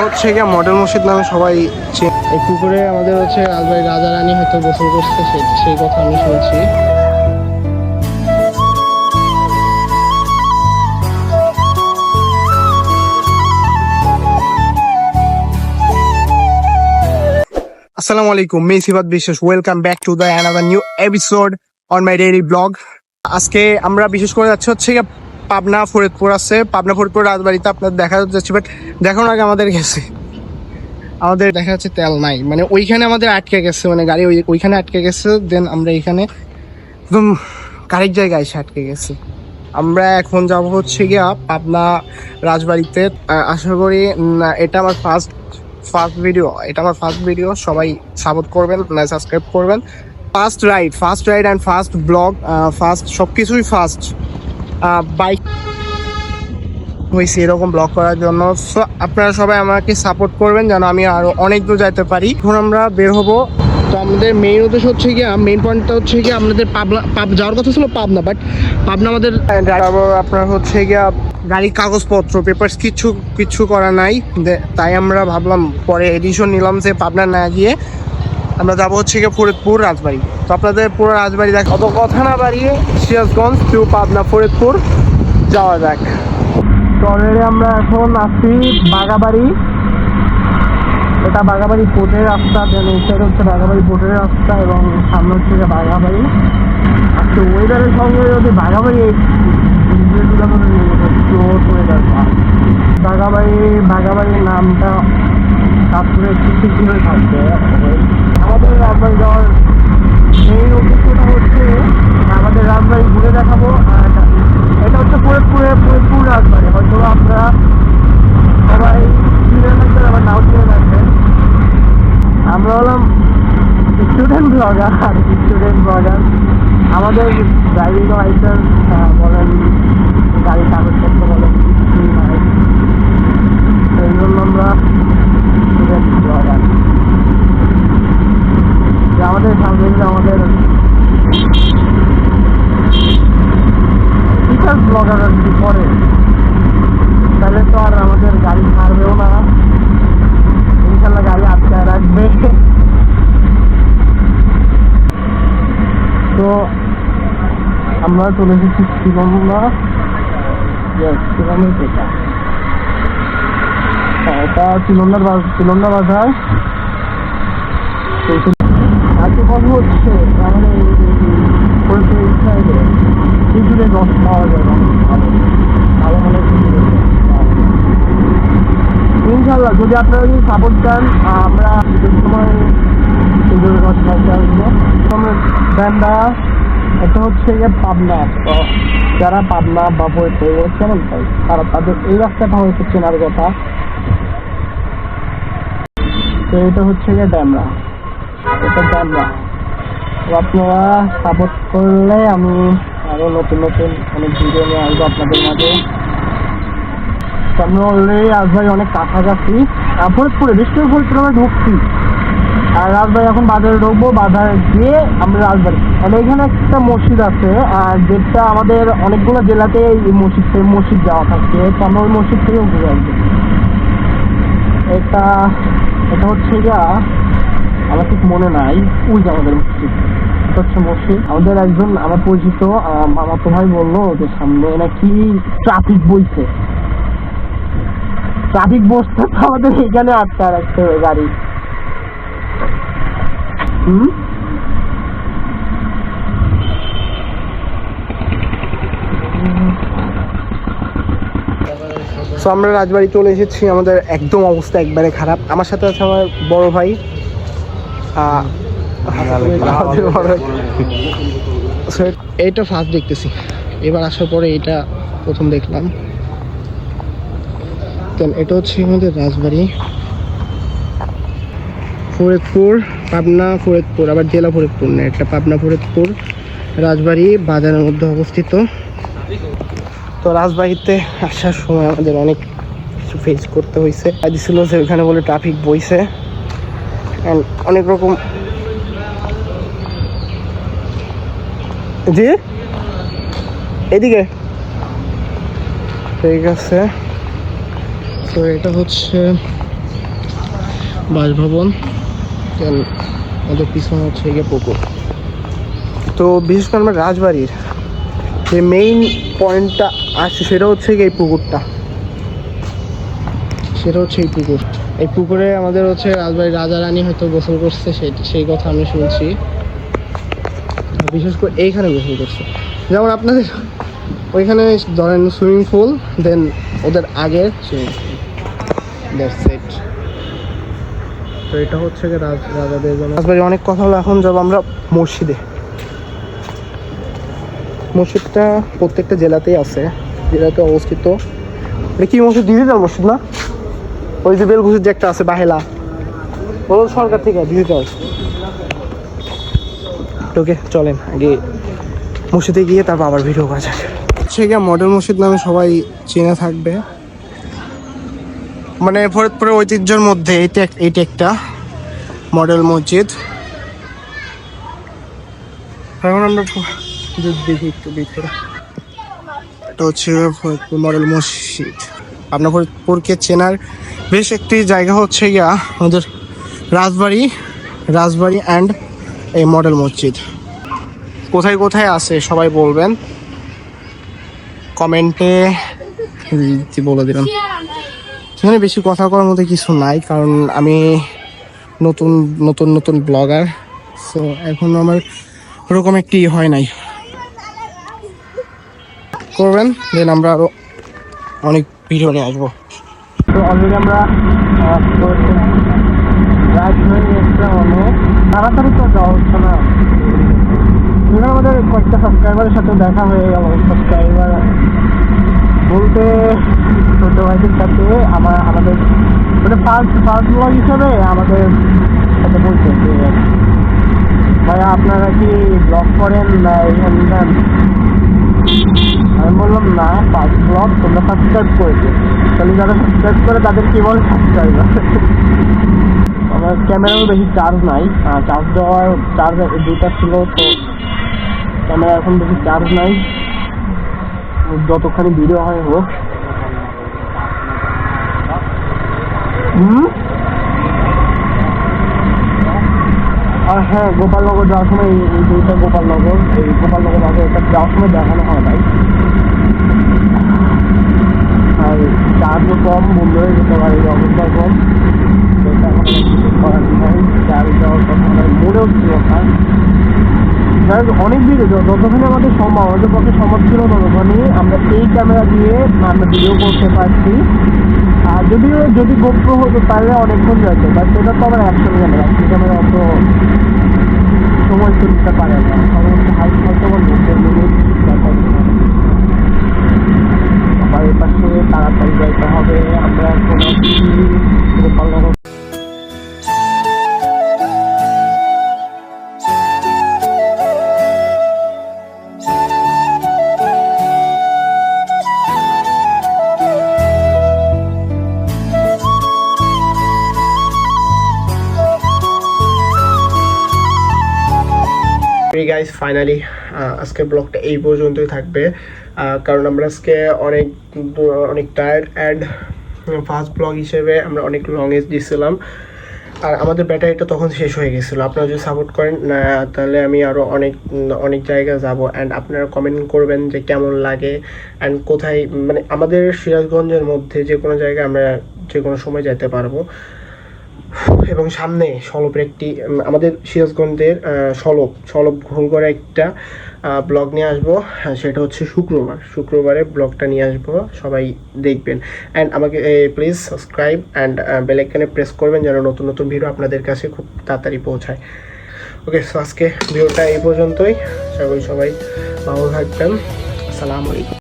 হচ্ছে গিয়ে মডেল মসজিদ নামে সবাই এই পুকুরে আমাদের হচ্ছে রাজবাড়ির রাজা রানী হয়তো গোসল করছে, সেই কথা আমি শুনছি। আসসালামু আলাইকুম, আমি সিফাত বিশ্বাস। Welcome back to the another new episode on my daily blog. আজকে আমরা বিশেষ করে যাচ্ছি হচ্ছে গিয়ে পাবনা ফরিদপুর আছে, পাবনা ফরিদপুর রাজবাড়িতে আপনার দেখা যাচ্ছে, বাট দেখানোর আগে আমাদের দেখা যাচ্ছে তেল নাই, মানে ওইখানে আমাদের আটকে গেছে, মানে গাড়ি ওইখানে আটকে গেছে। দেন আমরা এখানে একদম কারেক্ট জায়গায় এসে আটকে গেছি। আমরা এখন যাব হচ্ছে গিয়া পাবনা রাজবাড়িতে। আশা করি এটা আমার ফার্স্ট ভিডিও। সবাই সাপোর্ট করবেন, সাবস্ক্রাইব করবেন। First ride and first blog, first সবকিছুই ফার্স্ট বাইক হয়েছে এরকম ব্লগ করার জন্য। সো আপনারা সবাই আমাকে সাপোর্ট করবেন যেন আমি আরো অনেক দূর যেতে পারি। এখন আমরা বের হবো। তো আমাদের মেইন উদ্দেশ্য হচ্ছে গিয়ে, মেইন পয়েন্টটা হচ্ছে গিয়ে আমাদের পাবনা যাওয়ার কথা ছিল পাবনা, বাট পাবনা আমাদের আপনার হচ্ছে গিয়া গাড়ির কাগজপত্র পেপারস কিচ্ছু করা নাই। তাই আমরা ভাবলাম, পরে এডিশন নিলাম যে পাবনা না গিয়ে আমরা যাবো হচ্ছে গিয়ে ফরিদপুর রাজবাড়ি। তো আপনাদের পুরো রাজবাড়ি দেখ, অত কথা না বাড়িয়ে সিরাজগঞ্জ টু পাবনা ফরিদপুর যাওয়া যাক। তো অলরেডি আমরা এখন আসছি বাগাবাড়ি। এটা বাগাবাড়ি পোর্টের রাস্তা, দেন এই সাইড হচ্ছে বাগাবাড়ি পোর্টের রাস্তা এবং সামনে হচ্ছে বাগাবাড়ি। আজকে ওয়েদারের সঙ্গে যদি বাগাবাড়ি বাগাবাড়ির নামটা তারপরে একটু ঠিক হয়ে থাকবে। আমাদের রাজবাড়ি যাওয়ার মেইন উদ্দেশ্যটা হচ্ছে আমাদের রাজবাড়ি ঘুরে দেখাবো। আর এটা হচ্ছে ফরিদপুর রাজবাড়ি। হয়তো আপনারা সবাই চিনে থাকবেন, আবার নাও চিনে থাকবেন। আমরা হলাম স্টুডেন্ট ব্লগার। আমাদের ড্রাইভিং লাইসেন্স বলেন, গাড়ির কাগজপত্র বলেন, কিছুই নাই। সেই জন্য আমরা স্টুডেন্ট ব্লগার। আমাদের সামনে আমাদের টিচার ব্লগাররা যদি করে তাহলে তো আর আমাদের গাড়ি ছাড়বেও না, ইনশাল্লাহ গাড়ি আটকায় রাখবে। তো আমরা চলে এসেছি শিলংলা। শিলংয়ের এটা শিলংলা বাজার। আজকে কথা হচ্ছে আমাদের ফরিদপুর সাইডে খেজুরের রস পাওয়া যায়, ভালো মানে ইনশাল্লাহ যদি আপনারা যদি সাপোর্ট চান আমরা সময় খেজুরের রস খাইতে আসবো। ব্যান্ডা এটা হচ্ছে গিয়ে পাবনা। তো যারা পাবনা বা ফরিদপুর কেমন পাই তারা তাদের এই রাস্তাটা হয়তো চেনার কথা। তো এটা হচ্ছে গিয়ে ড্যামরা। তো আপনারা সাপোর্ট করলে আমি আরো নতুন অনেক ভিডিও নিয়ে আসবো আপনাদের মাঝে। তো আমরা অলরেডি রাজবাড়ি অনেক কাছাকাছি, ফরিদপুরে ফরিদপুরে আমরা ঢুকছি। আর রাজবাড়ি এখন বাজারে ঢুকবো। বাজারে গিয়ে আমরা রাজবাড়ি, মানে এখানে একটা মসজিদ আছে আর যেটা আমাদের অনেকগুলো জেলাতে এই মসজিদ যাওয়া থাকছে। তো আমরা ওই মসজিদ থেকেও ঘুরে আসবো। এটা হচ্ছে গিয়া আমার ঠিক মনে নাই, ওই যে আমাদের মসজিদ। এটা হচ্ছে মসজিদ। আমাদের একজন আমার পরিচিত মামাতো ভাই বললো যে সামনে নাকি ট্রাফিক বইছে। ট্রাফিক বসতে তো আমাদের এখানে আটকা রাখতে হবে গাড়ি। সো আমরা রাজবাড়ি চলে এসেছি। আমাদের একদম অবস্থা একবারে খারাপ। আমার সাথে আছে আমার বড় ভাই। এইটা ফার্স্ট দেখতেছি, এবার আসার পরে এটা প্রথম দেখলাম। এটা হচ্ছে আমাদের রাজবাড়ি ফরিদপুর, পাবনা ফরিদপুর, আবার জেলা ফরিদপুর না, এটা পাবনা ফরিদপুর রাজবাড়ি বাজারের মধ্যে অবস্থিত। তো রাজবাড়িতে আসার সময় আমাদের অনেক কিছু ফেস করতে হয়েছে। ছিল যে ওখানে বলে ট্রাফিক বইছে, অনেক রকম। জি এদিকে ঠিক আছে। তো এটা হচ্ছে বাসভবন, দেন আমাদের পিছনে হচ্ছে গিয়ে পুকুর। তো বিশেষ করে আমরা রাজবাড়ির যে মেইন পয়েন্টটা আসছে সেটা হচ্ছে গিয়ে এই পুকুরটা, সেটা হচ্ছে এই পুকুর। এই পুকুরে আমাদের হচ্ছে রাজবাড়ির রাজা রানী হয়তো গোসল করছে, সেই কথা আমি শুনছি। বিশেষ করে এইখানে গোসল করছে, যেমন আপনাদের ওইখানে ধরেন সুইমিং পুল, দেন ওদের আগের সুইমিং পুল, দ্যাটস ইট। তো এটা হচ্ছে গিয়ে রাজাদের জন্য রাজবাড়ি। অনেক কথা হলো, এখন যাব আমরা মসজিদে। মসজিদটা প্রত্যেকটা জেলাতেই আছে, জেলাতে অবস্থিত। এটা কি মসজিদ? ডিজিটাল মসজিদ না? ওই যে বেলঘুষির যে একটা আছে বাহেলা, বলো সরকার থেকে ডিজিটাল। ওকে চলেন আগে মসজিদে গিয়ে তারপর আবার ভিডিও করা যাক। হচ্ছে গিয়ে মডেল মসজিদ নামে সবাই চেনে থাকবে, মানে ফরিদপুরের ঐতিহ্যের মধ্যে এইটা একটা মডেল মসজিদ। এখন আমরা দেখি একটু ভিতরে। এটা হচ্ছে ফরিদপুর মডেল মসজিদ। আপনার ফরিদপুরকে চেনার বেশ একটি জায়গা হচ্ছে গিয়া আমাদের রাজবাড়ি অ্যান্ড এই মডেল মসজিদ। কোথায় কোথায় আছে সবাই বলবেন কমেন্টে, বলে দিলাম। এখানে বেশি কথা করার মধ্যে কিছু নাই, কারণ আমি নতুন ব্লগার, সো এখন আমার ওরকম একটি হয় নাই। করবেন, দেন আমরা আরও অনেক ভিডিও নিয়ে আসবো। তো অলরেডি আমরা তাড়াতাড়ি তো যাওয়া হচ্ছে না। এখানে আমাদের কয়েকটা সাবস্ক্রাইবারের সাথে দেখা হয়ে গেল। সাবস্ক্রাইবার বলতে ছোট ভাইদের সাথে আমাদের মানে ফার্স্ট ব্লগ হিসেবে আমাদের সাথে বলছে যে ভাইয়া আপনারা কি ব্লগ করেন না এখানে? আমি বললাম না, ফার্স্ট ব্লগ তোমরা সাবস্ক্রাইব করেছো, তাহলে যারা সাবস্ক্রাইব করে তাদের কি বলে সাবস্ক্রাইবার। আমার ক্যামেরাও বেশি চার্জ নাই, চার্জ দেওয়ার চার্জ দুইটা ছিল, তো ক্যামেরা এখন বেশি চার্জ নাই। যতখানি ভিডিও হয় হোক। আর হ্যাঁ, গোপালনগর যাওয়ার সময় এই দুইটা গোপালনগর আগে এটা যাওয়ার সময় দেখানো হয় নাই। আর চার্জও কম, বন্ধ হয়ে যেতে পারে, অবস্থা কম। সেটা এখন কিছু করার নাই, চার্জ দেওয়ার কথা মনেও ছিল না। অনেক ভিডিও যতখানি আমাদের সম্ভব, আমাদের পক্ষে সম্ভব ছিল ততখানি আমরা এই ক্যামেরা দিয়ে আমরা ভিডিও করতে পারছি। আর যদি গোপ্রো হতো তাহলে অনেকক্ষণ যাচ্ছে, বাট সেটা তো আবার অ্যাকশন ক্যামেরা অত সময় তো নিতে পারে না। সাধারণত হাইট হয়তো আবার 90 মিনিট আবার এ পাশে তাড়াতাড়ি যাইতে হবে। আমরা এখন গোপালনগর। গাইস ফাইনালি আজকের ব্লগটা এই পর্যন্তই থাকবে, কারণ আমরা আজকে অনেক টায়ার্ড অ্যান্ড ফার্স্ট ব্লগ হিসেবে আমরা অনেক লংয়েজ দিয়েছিলাম, আর আমাদের ব্যাটারিটা তখন শেষ হয়ে গেছিলো। আপনারা যদি সাপোর্ট করেন তাহলে আমি আরও অনেক জায়গায় যাব, অ্যান্ড আপনারা কমেন্ট করবেন যে কেমন লাগে অ্যান্ড কোথায়, মানে আমাদের সিরাজগঞ্জের মধ্যে যে কোনো জায়গায় আমরা যে কোনো সময় যেতে পারবো। এবং সামনে সলপের একটি আমাদের সিরাজগঞ্জের সলপ ঘুল করে একটা ব্লগ নিয়ে আসবো, সেটা হচ্ছে শুক্রবারে ব্লগটা নিয়ে আসবো, সবাই দেখবেন। অ্যান্ড আমাকে প্লিজ সাবস্ক্রাইব অ্যান্ড বেল আইকনে প্রেস করবেন যেন নতুন ভিডিও আপনাদের কাছে খুব তাড়াতাড়ি পৌঁছায়। ওকে, সো আজকে ভিডিওটা এই পর্যন্তই। সবাই ভালো থাকবেন। আসসালামু আলাইকুম।